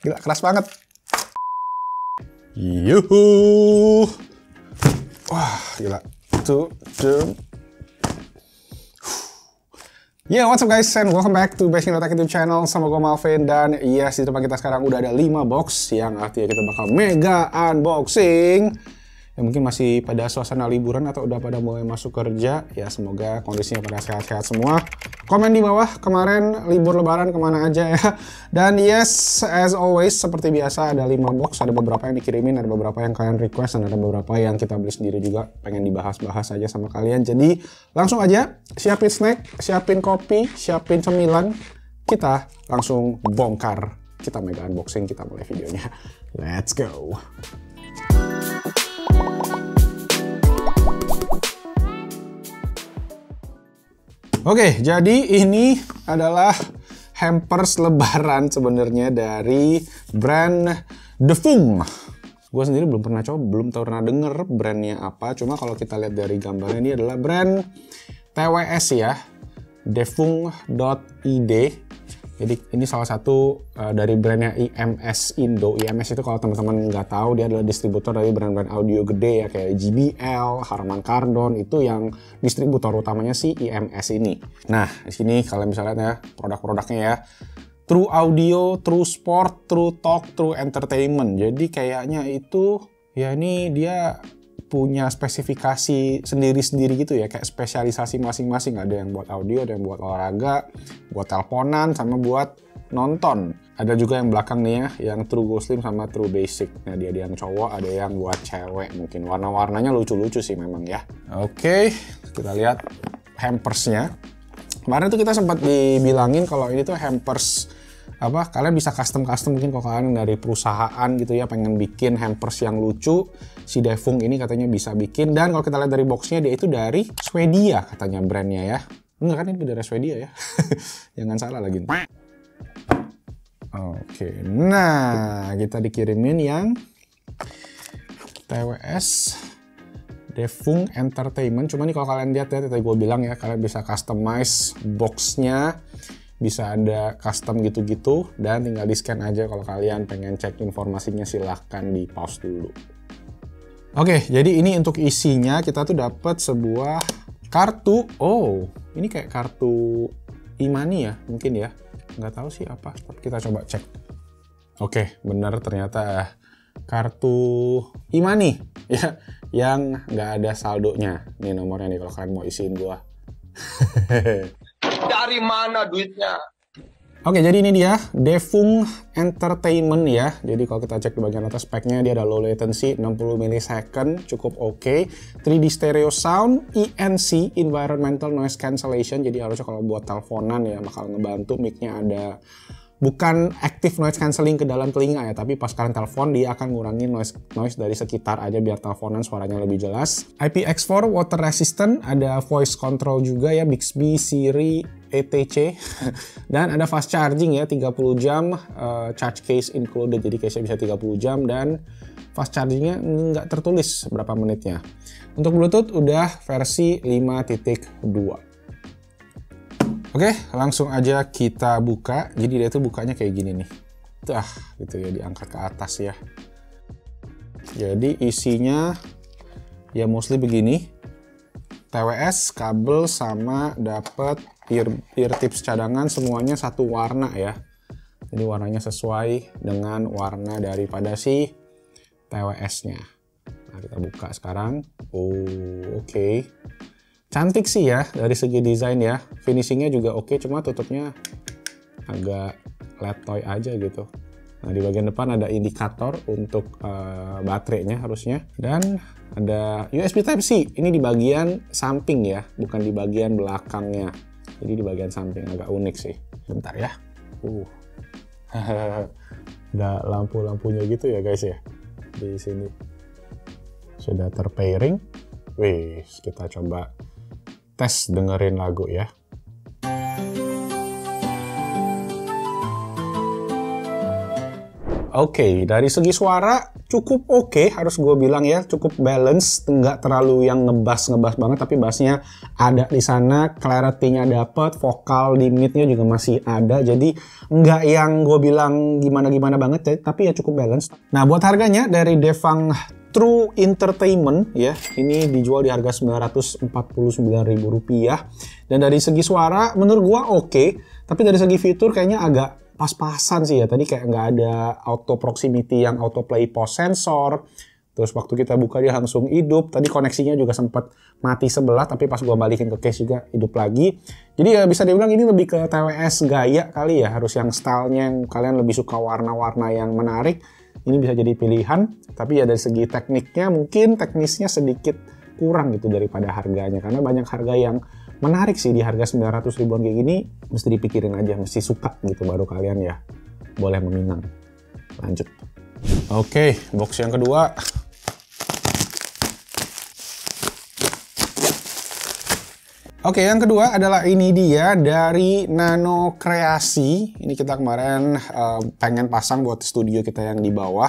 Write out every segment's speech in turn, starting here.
Gila, keras banget. Yuhu. Wah, gila. Yeah, what's up guys, and welcome back to Basic Tech YouTube channel. Sama gue Malvin, dan yes, di depan kita sekarang udah ada 5 box yang artinya kita bakal mega unboxing. Ya mungkin masih pada suasana liburan atau udah pada mulai masuk kerja. Ya semoga kondisinya pada sehat-sehat semua. Komen di bawah kemarin libur lebaran kemana aja ya. Dan yes, as always seperti biasa ada 5 box. Ada beberapa yang dikirimin, ada beberapa yang kalian request, dan ada beberapa yang kita beli sendiri juga. Pengen dibahas-bahas aja sama kalian. Jadi langsung aja siapin snack, siapin kopi, siapin cemilan. Kita langsung bongkar. Kita mega unboxing, kita mulai videonya. Let's go. Oke, jadi ini adalah hampers lebaran sebenarnya dari brand Defung. Gue sendiri belum pernah coba, belum pernah denger brandnya apa. Cuma kalau kita lihat dari gambarnya, ini adalah brand TWS ya, defung.id. Jadi ini salah satu dari brandnya IMS Indo. IMS itu kalau teman-teman nggak tahu, dia adalah distributor dari brand-brand audio gede ya, kayak JBL, Harman Kardon, itu yang distributor utamanya si IMS ini. Nah, di sini kalian bisa lihat ya produk-produknya ya. True Audio, True Sport, True Talk, True Entertainment. Jadi kayaknya itu ya ini dia punya spesifikasi sendiri-sendiri gitu ya, kayak spesialisasi masing-masing. Ada yang buat audio, ada yang buat olahraga, buat teleponan, sama buat nonton. Ada juga yang belakang nih ya, yang True Go Slim sama True Basic. Nah dia yang cowok, ada yang buat cewek mungkin. Warna-warnanya lucu-lucu sih memang ya. Oke, kita lihat hampersnya. Kemarin tuh kita sempat dibilangin kalau ini tuh hampers apa, kalian bisa custom mungkin kalau kalian dari perusahaan gitu ya pengen bikin hampers yang lucu, si Defung ini katanya bisa bikin. Dan kalau kita lihat dari boxnya, dia itu dari Swedia katanya brandnya ya. Enggak kan, ini dari Swedia ya. Jangan salah lagi. Oke, nah kita dikirimin yang TWS Defung Entertainment. Cuma nih kalau kalian lihat ya, tadi gue bilang ya, kalian bisa customize boxnya, bisa ada custom gitu-gitu, dan tinggal di scan aja. Kalau kalian pengen cek informasinya silahkan di pause dulu. Oke, jadi ini untuk isinya kita tuh dapat sebuah kartu. Oh, ini kayak kartu e-money ya mungkin ya, nggak tahu sih apa, tapi kita coba cek. Oke, bener ternyata kartu e-money ya, yang nggak ada saldonya. Ini nomornya nih kalau kalian mau isiin gua. Dari mana duitnya? Oke, jadi ini dia Defung Entertainment ya. Jadi kalau kita cek di bagian atas speknya, dia ada low latency 60 millisecond, cukup oke. 3D stereo sound, ENC, environmental noise cancellation. Jadi harusnya kalau buat teleponan ya bakal ngebantu, mic-nya ada bukan active noise cancelling ke dalam telinga ya, tapi pas kalian telepon dia akan ngurangin noise dari sekitar aja biar teleponan suaranya lebih jelas. IPX4 water resistant, ada voice control juga ya, Bixby, Siri, etc. Dan ada fast charging ya, 30 jam, charge case included, jadi case-nya bisa 30 jam, dan fast chargingnya nggak tertulis berapa menitnya. Untuk Bluetooth udah versi 5.2. Oke, langsung aja kita buka. Jadi dia tuh bukanya kayak gini nih. Gitu ya, diangkat ke atas ya. Jadi isinya ya mostly begini. TWS, kabel, sama dapat ear tips cadangan, semuanya satu warna ya. Jadi warnanya sesuai dengan warna daripada si TWS-nya. Nah, kita buka sekarang. Oh, oke. Cantik sih ya dari segi desain ya. Finishingnya juga oke, cuma tutupnya agak letoy aja gitu. Nah di bagian depan ada indikator untuk baterainya harusnya. Dan ada USB Type-C. Ini di bagian samping ya, bukan di bagian belakangnya. Jadi di bagian samping, agak unik sih. Bentar ya. Ada lampu-lampunya gitu ya guys ya. Di sini sudah terpairing. Wih, kita coba tes dengerin lagu ya. Oke, dari segi suara cukup oke, harus gue bilang ya, cukup balance, nggak terlalu yang ngebas banget, tapi bassnya ada di sana, clarity-nya dapet, vokal di mid-nya juga masih ada, jadi nggak yang gue bilang gimana-gimana banget, tapi ya cukup balance. Nah, buat harganya dari Devang True Entertainment ya, ini dijual di harga Rp949.000, dan dari segi suara menurut gue oke, tapi dari segi fitur kayaknya agak pas-pasan sih ya. Tadi kayak nggak ada auto proximity yang autoplay pause sensor. Terus waktu kita buka dia langsung hidup. Tadi koneksinya juga sempat mati sebelah, tapi pas gua balikin ke case juga hidup lagi. Jadi ya bisa dibilang ini lebih ke TWS gaya kali ya. Harus yang stylenya yang kalian lebih suka warna-warna yang menarik. Ini bisa jadi pilihan. Tapi ya dari segi tekniknya mungkin teknisnya sedikit kurang gitu daripada harganya. Karena banyak harga yang menarik sih di harga 900 ribuan kayak gini, mesti dipikirin aja, mesti suka gitu baru kalian ya boleh meminang. Lanjut. Oke, box yang kedua. Oke, yang kedua adalah ini dia dari Nano Creasi. Ini kita kemarin pengen pasang buat studio kita yang di bawah.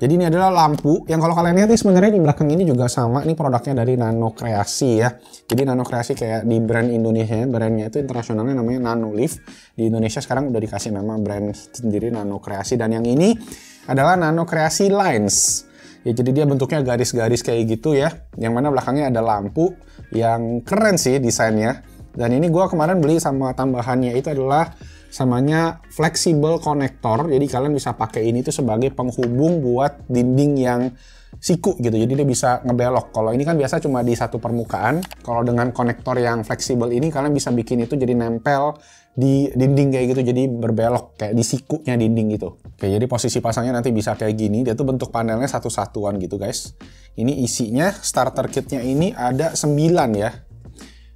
Jadi ini adalah lampu yang kalau kalian lihat nih sebenarnya di belakang ini juga sama. Ini produknya dari Nano Creasi ya. Jadi Nano Creasi kayak di brand Indonesia, brandnya itu internasionalnya namanya Nanolift. Di Indonesia sekarang udah dikasih nama brand sendiri Nano Creasi. Dan yang ini adalah Nano Creasi Lines. Ya, jadi dia bentuknya garis-garis kayak gitu ya. Yang mana belakangnya ada lampu yang keren sih desainnya. Dan ini gua kemarin beli sama tambahannya itu adalah samanya flexible connector. Jadi kalian bisa pakai ini tuh sebagai penghubung buat dinding yang siku gitu. Jadi dia bisa ngebelok. Kalau ini kan biasa cuma di satu permukaan. Kalau dengan konektor yang fleksibel ini kalian bisa bikin itu jadi nempel di dinding kayak gitu. Jadi berbelok kayak di sikunya dinding gitu. Oke, jadi posisi pasangnya nanti bisa kayak gini. Dia tuh bentuk panelnya satu-satuan gitu guys. Ini isinya starter kitnya ini ada 9 ya.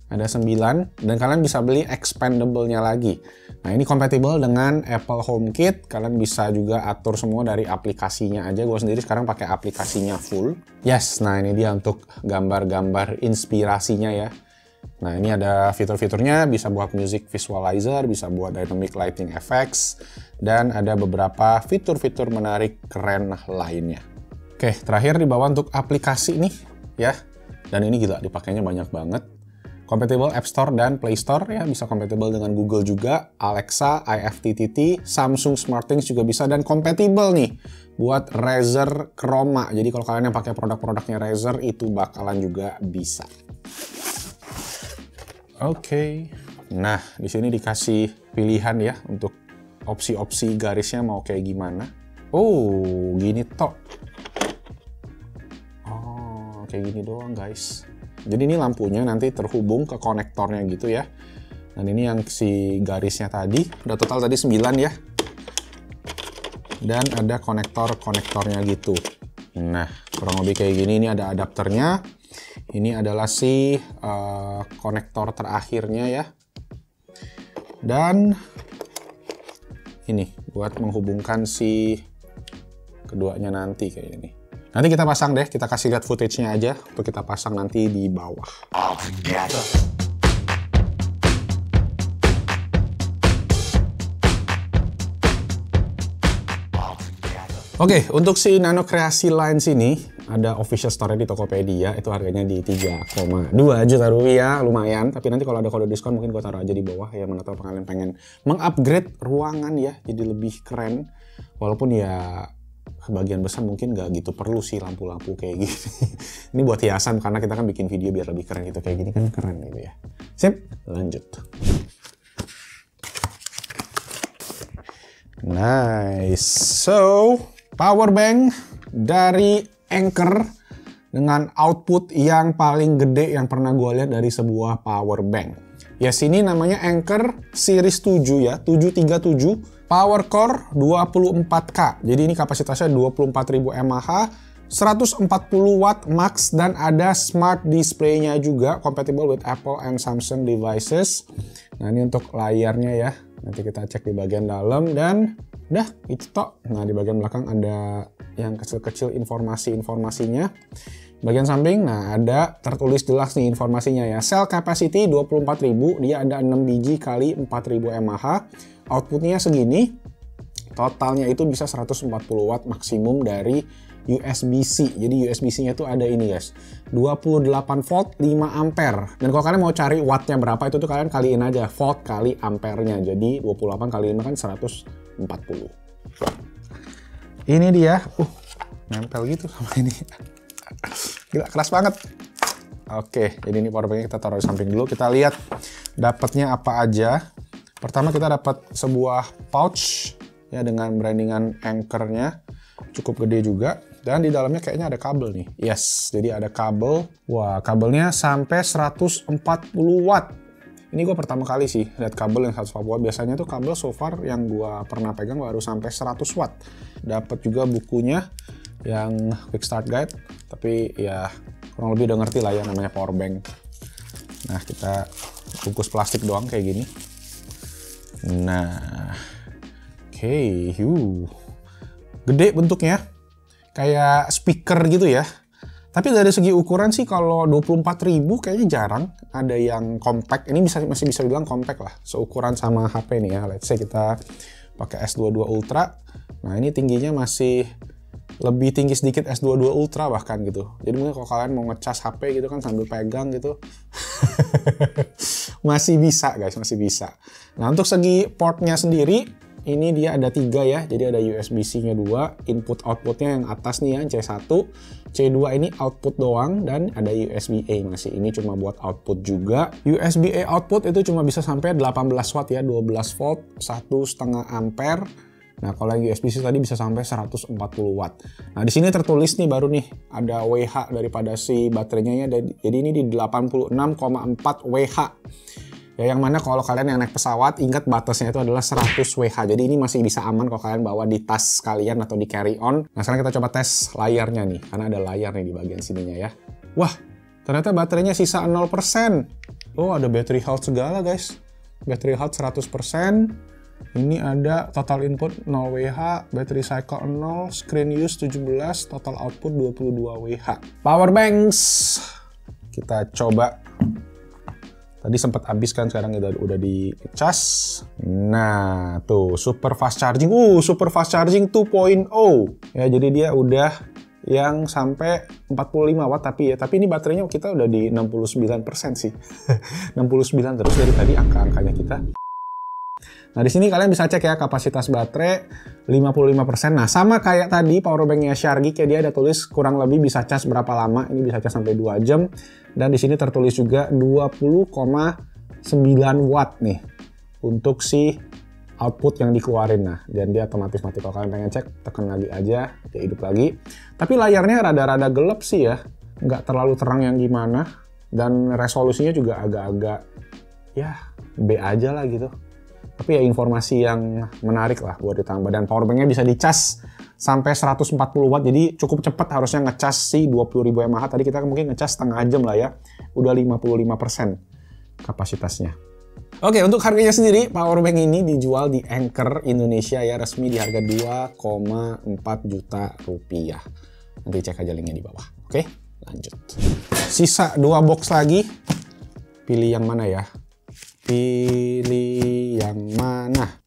Ada 9 dan kalian bisa beli expandable-nya lagi. Nah, ini kompatibel dengan Apple HomeKit. Kalian bisa juga atur semua dari aplikasinya aja. Gue sendiri sekarang pakai aplikasinya full. Yes, nah ini dia untuk gambar-gambar inspirasinya ya. Nah, ini ada fitur-fiturnya, bisa buat music visualizer, bisa buat dynamic lighting effects, dan ada beberapa fitur-fitur menarik keren lainnya. Oke, terakhir di bawah untuk aplikasi nih ya. Dan ini gila, dipakainya banyak banget. Compatible App Store dan Play Store ya, bisa compatible dengan Google juga, Alexa, IFTTT, Samsung SmartThings juga bisa, dan compatible nih buat Razer Chroma. Jadi kalau kalian yang pakai produk-produknya Razer itu bakalan juga bisa. Oke. Nah, di sini dikasih pilihan ya untuk opsi-opsi garisnya mau kayak gimana. Oh, gini tok. Oh, kayak gini doang guys. Jadi ini lampunya nanti terhubung ke konektornya gitu ya. Dan ini yang si garisnya tadi. Udah total tadi 9 ya. Dan ada konektornya gitu. Nah, kurang lebih kayak gini. Ini ada adapternya. Ini adalah si konektor terakhirnya ya. Dan ini buat menghubungkan si keduanya nanti kayak ini. Nanti kita pasang deh, kita kasih lihat footage-nya aja untuk kita pasang nanti di bawah. Oke, untuk si Nano Creasi Lines ini ada official store di Tokopedia, itu harganya di 3,2 juta rupiah, lumayan. Tapi nanti kalau ada kode diskon mungkin gue taruh aja di bawah ya, mana tahu kalian pengen mengupgrade ruangan ya, jadi lebih keren. Walaupun ya sebagian besar mungkin nggak gitu perlu sih lampu-lampu kayak gini. Ini buat hiasan karena kita kan bikin video biar lebih keren gitu, kayak gini kan keren gitu ya. Sip, lanjut. Nice. So, power bank dari Anker dengan output yang paling gede yang pernah gue lihat dari sebuah power bank. Ya, sini namanya Anker Series 7 ya, 737. Power core 24K. Jadi ini kapasitasnya 24.000 mAh, 140 watt max, dan ada smart display-nya juga, compatible with Apple and Samsung devices. Nah, ini untuk layarnya ya. Nanti kita cek di bagian dalam dan udah itu tok. Nah, di bagian belakang ada yang kecil-kecil informasinya. Bagian samping, nah ada tertulis jelas nih informasinya ya. Cell capacity 24.000, dia ada 6 biji kali 4.000 mAh. Outputnya segini, totalnya itu bisa 140 watt maksimum dari USB-C. Jadi USB-C-nya tuh ada ini guys, 28 volt 5 ampere. Dan kalau kalian mau cari wattnya berapa itu tuh kalian kaliin aja volt kali ampernya. Jadi 28 kali 5 kan 140. Ini dia, nempel gitu sama ini. Gila, keras banget. Oke, jadi ini powerbanknya kita taruh di samping dulu. Kita lihat dapatnya apa aja. Pertama kita dapat sebuah pouch ya dengan brandingan Anker-nya. Cukup gede juga. Dan di dalamnya kayaknya ada kabel nih. Yes, jadi ada kabel. Wah, kabelnya sampai 140 watt. Ini gue pertama kali sih lihat kabel yang 140 watt. Biasanya tuh kabel so far yang gue pernah pegang baru sampai 100 watt. Dapat juga bukunya yang quick start guide. Tapi ya kurang lebih udah ngerti lah ya namanya power bank. Nah, kita bungkus plastik doang kayak gini. Nah, oke, gede bentuknya, kayak speaker gitu ya. Tapi dari segi ukuran sih kalau 24.000 kayaknya jarang ada yang compact. Ini masih bisa bilang compact lah, seukuran sama HP nih ya. Let's say kita pakai S22 Ultra. Nah, ini tingginya masih lebih tinggi sedikit S22 Ultra bahkan gitu. Jadi mungkin kalau kalian mau ngecas HP gitu kan sambil pegang gitu. Masih bisa guys, masih bisa. Nah, untuk segi portnya sendiri, ini dia ada 3 ya. Jadi ada USB-C-nya 2, input-outputnya yang atas nih ya, C1. C2 ini output doang, dan ada USB-A masih. Ini cuma buat output juga. USB-A output itu cuma bisa sampai 18 watt ya, 12 volt, 1,5 ampere. Nah, kalau yang USB-C tadi bisa sampai 140 watt. Nah, di sini tertulis nih baru nih, ada WH daripada si baterainya ya. Jadi ini di 86,4 WH. Ya, yang mana kalau kalian yang naik pesawat, ingat batasnya itu adalah 100 WH. Jadi ini masih bisa aman kalau kalian bawa di tas kalian atau di carry on. Nah, sekarang kita coba tes layarnya nih, karena ada layar nih di bagian sininya ya. Wah, ternyata baterainya sisa 0%. Oh, ada battery health segala guys. Battery health 100%. Ini ada total input 0 WH, battery cycle 0, screen use 17, total output 22 WH. Power banks. Kita coba. Tadi sempat habis kan, sekarang udah dicas. Nah, tuh super fast charging. Super fast charging 2.0. Ya, jadi dia udah yang sampai 45 watt tapi ini baterainya kita udah di 69% sih. 69 terus dari tadi angka-angkanya kita. Nah, di sini kalian bisa cek ya kapasitas baterai 55%. Nah, sama kayak tadi powerbanknya Shargeek ya, dia ada tulis kurang lebih bisa cas berapa lama. Ini bisa cas sampai 2 jam. Dan di sini tertulis juga 20,9 watt nih untuk si output yang dikeluarin. Nah, dan dia otomatis mati. Kalau kalian pengen cek, tekan lagi aja, dia hidup lagi. Tapi layarnya rada-rada gelap sih ya, nggak terlalu terang yang gimana. Dan resolusinya juga agak-agak ya B aja lah gitu. Tapi ya informasi yang menarik lah buat ditambah. Dan powerbanknya bisa dicas sampai 140 watt. Jadi cukup cepat harusnya ngecas si 20.000 mAh. Tadi kita mungkin ngecas setengah jam lah ya. Udah 55% kapasitasnya. Oke, untuk harganya sendiri, powerbank ini dijual di Anker Indonesia ya. Resmi di harga 2,4 juta rupiah. Nanti cek aja linknya di bawah. Oke, lanjut. Sisa 2 box lagi. Pilih yang mana ya? Pilih yang mana?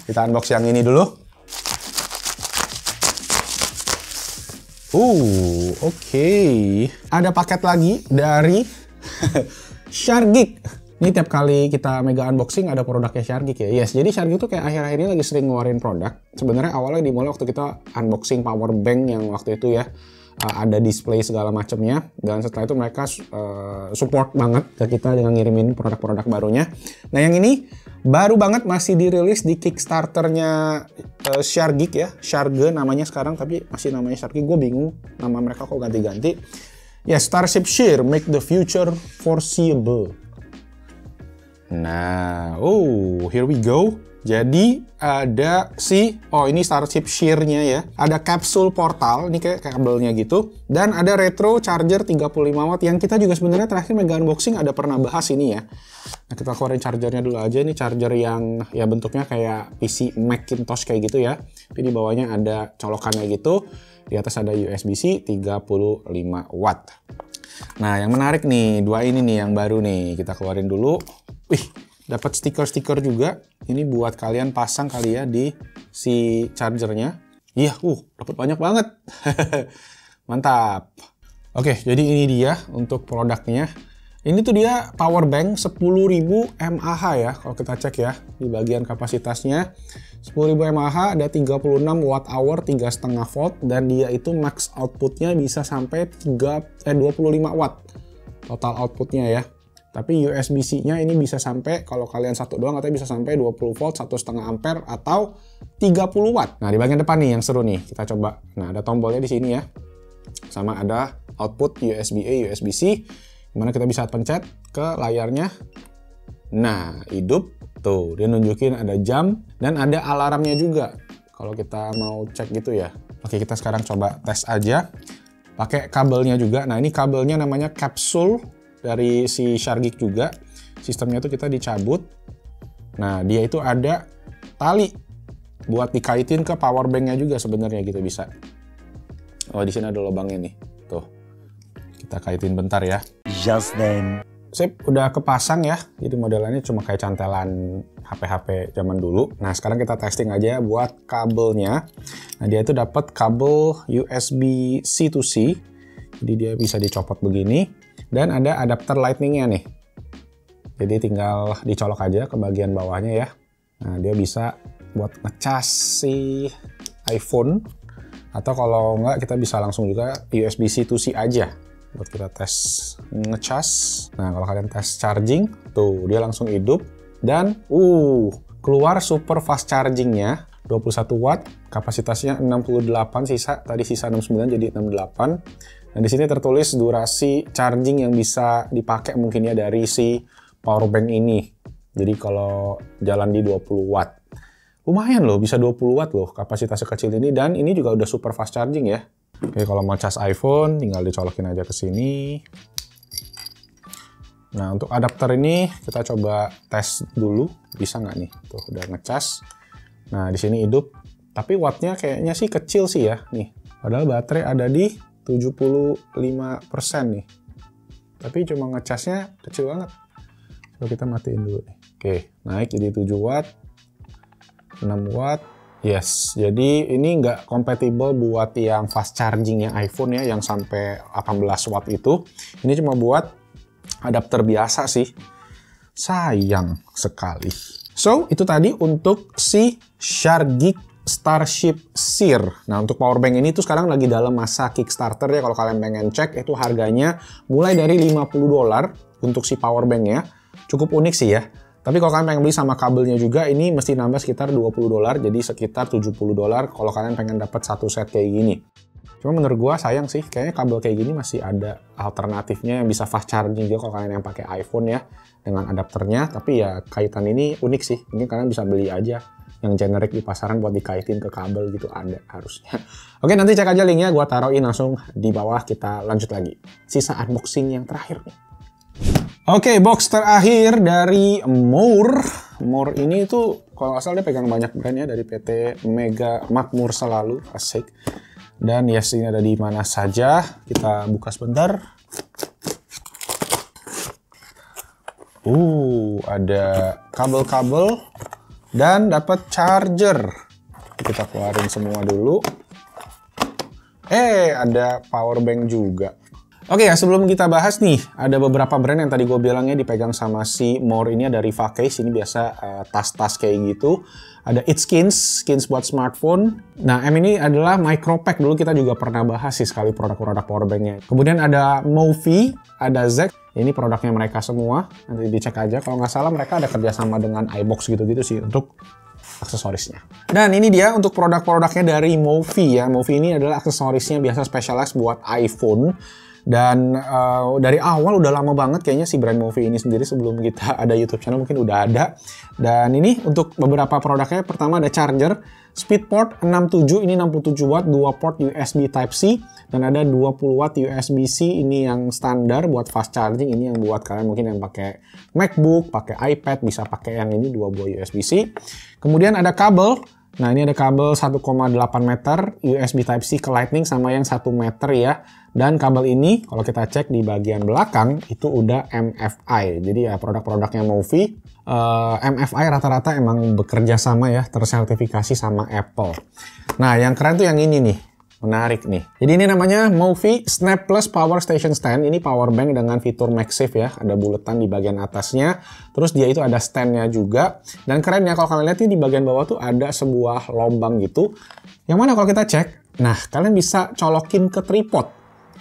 Kita unbox yang ini dulu. Oke. Ada paket lagi dari Shargeek. Ini tiap kali kita mega unboxing ada produknya Shargeek ya. Yes, jadi Shargeek tuh kayak akhir-akhir ini lagi sering ngeluarin produk. Sebenarnya awalnya dimulai waktu kita unboxing power bank yang waktu itu ya. Ada display segala macamnya, dan setelah itu mereka support banget ke kita dengan ngirimin produk-produk barunya. Nah, yang ini baru banget, masih dirilis di Kickstarternya Shargeek ya, Sharge namanya sekarang, tapi masih namanya Shargeek. Gue bingung nama mereka kok ganti-ganti. Ya, Starship Shear, make the future foreseeable. Nah, here we go. Jadi ada ini Starship Shear-nya ya. Ada kapsul portal, ini kayak kabelnya gitu. Dan ada retro charger 35 watt yang kita juga sebenarnya terakhir mega unboxing ada pernah bahas ini ya. Nah, kita keluarin chargernya dulu aja. Ini charger yang ya bentuknya kayak PC Macintosh kayak gitu ya. Tapi di bawahnya ada colokannya gitu. Di atas ada USB-C 35 watt. Nah, yang menarik nih, 2 ini nih yang baru nih. Kita keluarin dulu. Wih, dapat stiker-stiker juga. Ini buat kalian pasang kali ya di si chargernya. Iya, dapat banyak banget. Mantap. Oke, jadi ini dia untuk produknya. Ini tuh dia power bank 10.000 mAh ya, kalau kita cek ya di bagian kapasitasnya. 10.000 mAh, ada 36 watt hour, 3,5 volt, dan dia itu max outputnya bisa sampai 25 watt total outputnya ya. Tapi USB-C-nya ini bisa sampai, kalau kalian satu doang katanya bisa sampai 20 volt, 1,5 ampere atau 30 watt. Nah, di bagian depan nih yang seru nih, kita coba. Nah, ada tombolnya di sini ya. Sama ada output USB-A, USB-C, dimana kita bisa pencet ke layarnya. Nah, hidup. Tuh, dia nunjukin ada jam dan ada alarmnya juga. Kalau kita mau cek gitu ya. Oke, kita sekarang coba tes aja. Pakai kabelnya juga. Nah, ini kabelnya namanya capsule dari si Shargeek juga. Sistemnya tuh kita dicabut. Nah, dia itu ada tali buat dikaitin ke power bank-nya juga sebenarnya gitu bisa. Oh, di sini ada lubangnya nih. Tuh. Kita kaitin bentar ya. Just then. Sip, udah kepasang ya. Jadi modelannya cuma kayak cantelan HP-HP zaman dulu. Nah, sekarang kita testing aja buat kabelnya. Nah, dia itu dapat kabel USB C to C. Jadi dia bisa dicopot begini. Dan ada adapter lightning-nya nih. Jadi tinggal dicolok aja ke bagian bawahnya ya. Nah, dia bisa buat ngecas si iPhone. Atau kalau enggak, kita bisa langsung juga USB C to C aja. Buat kita tes ngecas. Nah, kalau kalian tes charging, tuh dia langsung hidup. Dan keluar super fast chargingnya 21 watt, kapasitasnya 68 sisa, tadi sisa 69 jadi 68. Dan di sini tertulis durasi charging yang bisa dipakai mungkin ya dari si power bank ini. Jadi kalau jalan di 20 watt. Lumayan loh, bisa 20 watt loh kapasitas kecil ini, dan ini juga udah super fast charging ya. Oke, kalau mau cas iPhone tinggal dicolokin aja ke sini. Nah, untuk adapter ini kita coba tes dulu, bisa nggak nih? Tuh udah ngecas. Nah, di sini hidup, tapi wattnya kayaknya sih kecil sih ya nih. Padahal baterai ada di 75% nih. Tapi cuma ngecasnya kecil banget. Coba kita matiin dulu nih. Oke, naik jadi 7 watt, 6 watt. Yes, jadi ini nggak compatible buat yang fast chargingnya iPhone ya, yang sampai 18 watt itu. Ini cuma buat adapter biasa sih. Sayang sekali. So, itu tadi untuk si Shargeek Starship Seer. Nah, untuk powerbank ini tuh sekarang lagi dalam masa Kickstarter ya. Kalau kalian pengen cek, itu harganya mulai dari $50 untuk si powerbanknya. Cukup unik sih ya. Tapi kalau kalian pengen beli sama kabelnya juga, ini mesti nambah sekitar $20, jadi sekitar $70 kalau kalian pengen dapat satu set kayak gini. Cuma menurut gua sayang sih, kayaknya kabel kayak gini masih ada alternatifnya yang bisa fast charging juga kalau kalian yang pakai iPhone ya, dengan adapternya. Tapi ya kaitan ini unik sih, ini kalian bisa beli aja yang generic di pasaran buat dikaitin ke kabel gitu, ada harusnya. Oke, nanti cek aja linknya, gua taruhin langsung di bawah. Kita lanjut lagi. Sisa unboxing yang terakhir nih. Oke, box terakhir dari More. More ini tuh kalau nggak salah dia pegang banyak brand ya, dari PT Mega Makmur selalu, asik. Dan yes, ini ada di mana saja. Kita buka sebentar. Ada kabel-kabel dan dapat charger. Kita keluarin semua dulu. Ada power bank juga. Oke ya, sebelum kita bahas nih, ada beberapa brand yang tadi gue bilangnya dipegang sama si More ini. Ada Riva Case, ini biasa tas-tas kayak gitu. Ada Itskins, skins buat smartphone. Nah, ini adalah Micropack, dulu kita juga pernah bahas sih sekali produk-produk powerbanknya. Kemudian ada Mophie, ada Zeg, ini produknya mereka semua. Nanti dicek aja, kalau nggak salah mereka ada kerjasama dengan iBox gitu-gitu sih untuk aksesorisnya. Dan ini dia untuk produk-produknya dari Mophie ya. Mophie ini adalah aksesorisnya biasa specialized buat iPhone. Dan dari awal udah lama banget kayaknya si brand Mophie ini sendiri, sebelum kita ada YouTube channel mungkin udah ada. Dan ini untuk beberapa produknya, pertama ada charger Speedport 67, ini 67 watt, 2 port USB Type-C, dan ada 20 watt USB-C, ini yang standar buat fast charging. Ini yang buat kalian mungkin yang pakai MacBook, pakai iPad, bisa pakai yang ini 2 buah USB-C. Kemudian ada kabel. Nah, ini ada kabel 1,8 meter USB Type-C ke Lightning sama yang 1 meter ya. Dan kabel ini kalau kita cek di bagian belakang itu udah MFI. Jadi ya produk-produknya Mophie MFI rata-rata emang bekerja sama ya, tersertifikasi sama Apple. Nah, yang keren tuh yang ini nih. Menarik nih. Jadi ini namanya Mophie Snap Plus Power Station Stand. Ini power bank dengan fitur MagSafe ya. Ada buletan di bagian atasnya. Terus dia itu ada standnya juga. Dan kerennya kalau kalian lihat di bagian bawah tuh ada sebuah lubang gitu. Yang mana kalau kita cek, nah kalian bisa colokin ke tripod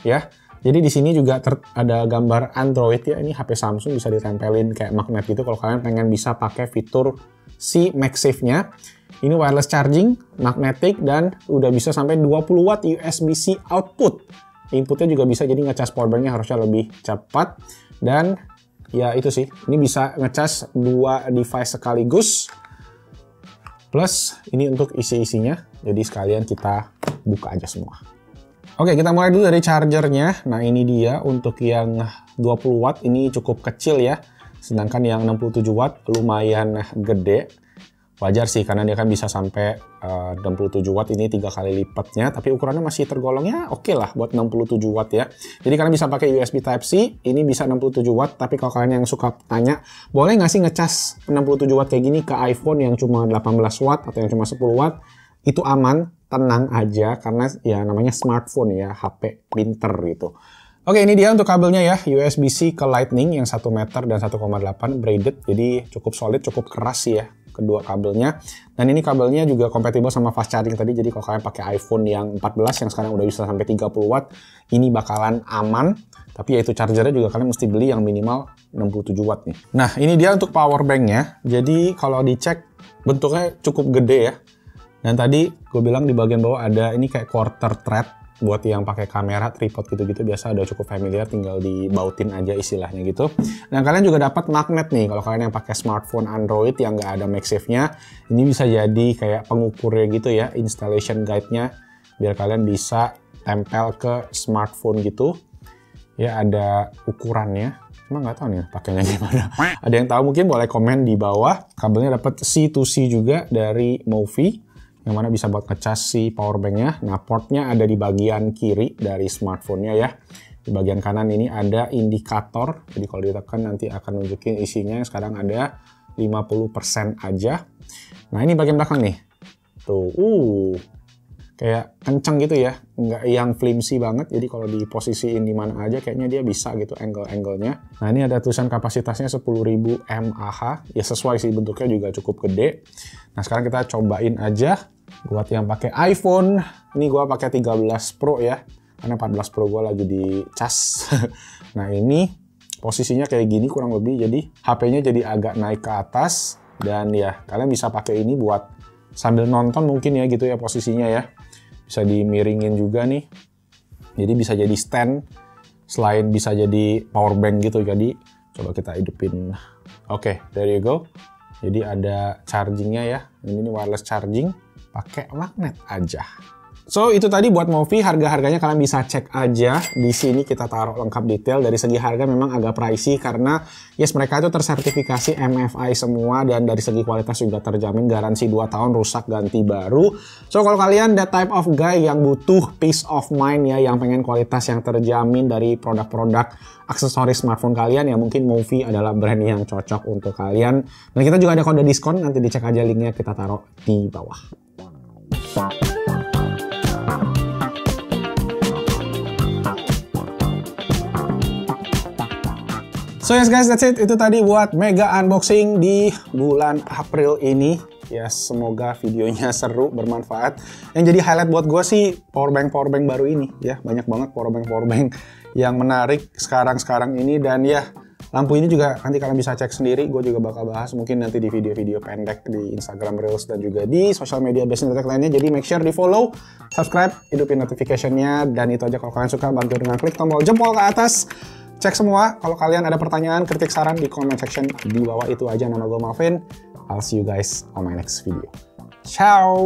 ya. Jadi di sini juga ada gambar Android ya. Ini HP Samsung bisa ditempelin kayak magnet gitu. Kalau kalian pengen bisa pakai fitur si MagSafe-nya. Ini wireless charging, magnetic, dan udah bisa sampai 20 watt USB-C output. Inputnya juga bisa, jadi ngecas powerbanknya harusnya lebih cepat. Dan ya itu sih, ini bisa ngecas 2 device sekaligus. Plus ini untuk isi-isinya, jadi sekalian kita buka aja semua. Oke, kita mulai dulu dari chargernya. Nah ini dia untuk yang 20 watt ini cukup kecil ya. Sedangkan yang 67 watt lumayan gede. Wajar sih karena dia kan bisa sampai 67 watt, ini 3 kali lipatnya, tapi ukurannya masih tergolongnya oke lah buat 67 watt ya. Jadi kalian bisa pakai USB Type-C, ini bisa 67 watt, tapi kalau kalian yang suka tanya, boleh nggak sih ngecas 67 watt kayak gini ke iPhone yang cuma 18 watt atau yang cuma 10 watt? Itu aman, tenang aja, karena ya namanya smartphone ya, HP pinter gitu. Oke, ini dia untuk kabelnya ya, USB-C ke Lightning yang 1 meter dan 1,8 braided, jadi cukup solid, cukup keras sih ya kedua kabelnya. Dan ini kabelnya juga kompatibel sama fast charging tadi, jadi kalau kalian pakai iPhone yang 14 yang sekarang udah bisa sampai 30 watt, ini bakalan aman. Tapi yaitu chargernya juga kalian mesti beli yang minimal 67 watt nih. Nah, ini dia untuk power banknya. Jadi kalau dicek bentuknya cukup gede ya. Dan tadi gue bilang di bagian bawah ada ini kayak quarter thread. Buat yang pakai kamera, tripod gitu-gitu biasa udah cukup familiar, tinggal dibautin aja istilahnya gitu. Dan kalian juga dapat magnet nih, kalau kalian yang pakai smartphone Android yang nggak ada MagSafe-nya, ini bisa jadi kayak pengukurnya gitu ya, installation guide-nya, biar kalian bisa tempel ke smartphone gitu. Ya ada ukurannya, cuma nggak tahu nih pakainya gimana. Ada yang tahu mungkin boleh komen di bawah. Kabelnya dapat C2C juga dari Mophie, yang mana bisa buat ngecas si powerbanknya. Nah, portnya ada di bagian kiri dari smartphone-nya ya. Di bagian kanan ini ada indikator, jadi kalau ditekan nanti akan nunjukin isinya. Sekarang ada 50% aja. Nah, ini bagian belakang nih. Tuh, kayak kenceng gitu ya. Nggak yang flimsy banget, jadi kalau diposisiin di mana aja kayaknya dia bisa gitu angle-angle-nya. Nah, ini ada tulisan kapasitasnya 10.000 mAh. Ya sesuai sih, bentuknya juga cukup gede. Nah, sekarang kita cobain aja. Buat yang pakai iPhone, ini gua pakai 13 Pro ya, karena 14 Pro gua lagi di cas. Nah ini posisinya kayak gini kurang lebih, jadi HP-nya jadi agak naik ke atas, dan ya kalian bisa pakai ini buat sambil nonton mungkin ya gitu ya posisinya ya. Bisa dimiringin juga nih, jadi bisa jadi stand, selain bisa jadi power bank gitu. Jadi coba kita hidupin. Oke, there you go. Jadi ada chargingnya ya, ini wireless charging. Pakai magnet aja. So itu tadi buat Mophie, harga-harganya kalian bisa cek aja. Di sini kita taruh lengkap detail. Dari segi harga memang agak pricey karena yes mereka itu tersertifikasi MFI semua, dan dari segi kualitas juga terjamin, garansi 2 tahun rusak ganti baru. So kalau kalian that type of guy yang butuh peace of mind ya, yang pengen kualitas yang terjamin dari produk-produk aksesoris smartphone kalian, ya mungkin Mophie adalah brand yang cocok untuk kalian. Dan kita juga ada kode diskon, nanti dicek aja linknya, kita taruh di bawah. So yes guys, that's it. Itu tadi buat mega unboxing di bulan April ini. Ya semoga videonya seru, bermanfaat. Yang jadi highlight buat gue sih powerbank baru ini. Ya banyak banget powerbank yang menarik sekarang ini. Dan ya lampu ini juga nanti kalian bisa cek sendiri. Gue juga bakal bahas mungkin nanti di video-video pendek di Instagram Reels dan juga di social media Best Internet lainnya. Jadi make sure di follow, subscribe, hidupin notification-nya. Dan itu aja, kalau kalian suka bantu dengan klik tombol jempol ke atas. Cek semua, kalau kalian ada pertanyaan, kritik, saran di comment section di bawah. Itu aja, nama gue Malvin. I'll see you guys on my next video. Ciao!